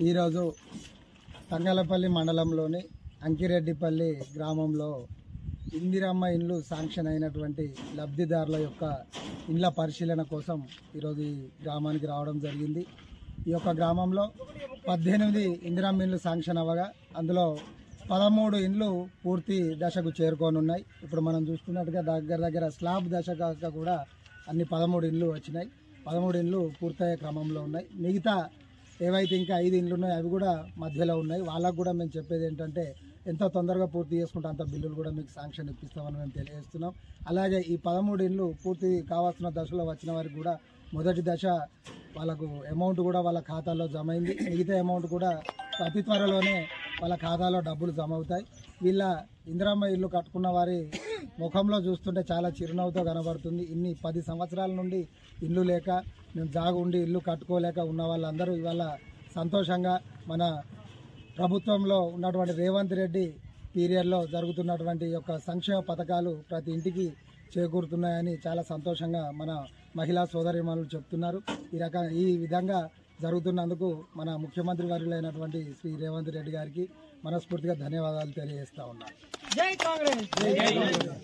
ఈరోజు తంగలపల్లి మండలంలోని అంకిరెడ్డిపల్లి గ్రామంలో ఇందిరమ్మ ఇండ్లు శాంక్షన్ అయినటువంటి లబ్ధిదారుల యొక్క ఇండ్ల పరిశీలన కోసం ఈరోజు ఈ గ్రామానికి రావడం జరిగింది. ఈ యొక్క గ్రామంలో 18 ఇందిరమ్మ ఇండ్లు శాంక్షన్ అవ్వగా అందులో 13 ఇండ్లు పూర్తి దశకు చేరుకోనున్నాయి. ఇప్పుడు మనం చూస్తున్నట్టుగా దగ్గర స్లాబ్ దశ కాక కూడా అన్ని 13 ఇండ్లు వచ్చినాయి. 13 ఇండ్లు పూర్తయ్యే క్రమంలో ఉన్నాయి. మిగతా ఏవైతే ఇంకా 5 ఇండ్లు ఉన్నాయో అవి కూడా మధ్యలో ఉన్నాయి. వాళ్ళకు కూడా మేము చెప్పేది ఏంటంటే ఎంత తొందరగా పూర్తి చేసుకుంటే అంత బిల్లులు కూడా మీకు శాంక్షన్ ఇప్పిస్తామని మేము తెలియజేస్తున్నాం. అలాగే ఈ 13 ఇండ్లు పూర్తి కావాల్సిన దశలో వచ్చిన వారికి కూడా మొదటి దశ వాళ్ళకు అమౌంట్ కూడా వాళ్ళ ఖాతాలో జమ అయింది. మిగతా అమౌంట్ కూడా అతి త్వరలోనే వాళ్ళ ఖాతాలో డబ్బులు జమ అవుతాయి. వీళ్ళ ఇందిరమ్మ ఇల్లు కట్టుకున్న వారి ముఖంలో చూస్తుంటే చాలా చిరునవ్వుతో కనబడుతుంది. ఇన్ని 10 సంవత్సరాల నుండి ఇల్లు లేక మేము జాగు ఉండి ఇల్లు కట్టుకోలేక ఉన్న వాళ్ళందరూ ఇవాళ సంతోషంగా మన ప్రభుత్వంలో ఉన్నటువంటి రేవంత్ రెడ్డి పీరియడ్లో జరుగుతున్నటువంటి యొక్క సంక్షేమ పథకాలు ప్రతి ఇంటికి చేకూరుతున్నాయని చాలా సంతోషంగా మన మహిళా సోదరీమణులు చెప్తున్నారు. ఈ విధంగా జరుగుతున్నందుకు మన ముఖ్యమంత్రి వర్యులైనటువంటి శ్రీ రేవంత్ రెడ్డి గారికి మనస్ఫూర్తిగా ధన్యవాదాలు తెలియజేస్తా ఉన్నాను. జై కాంగ్రెస్.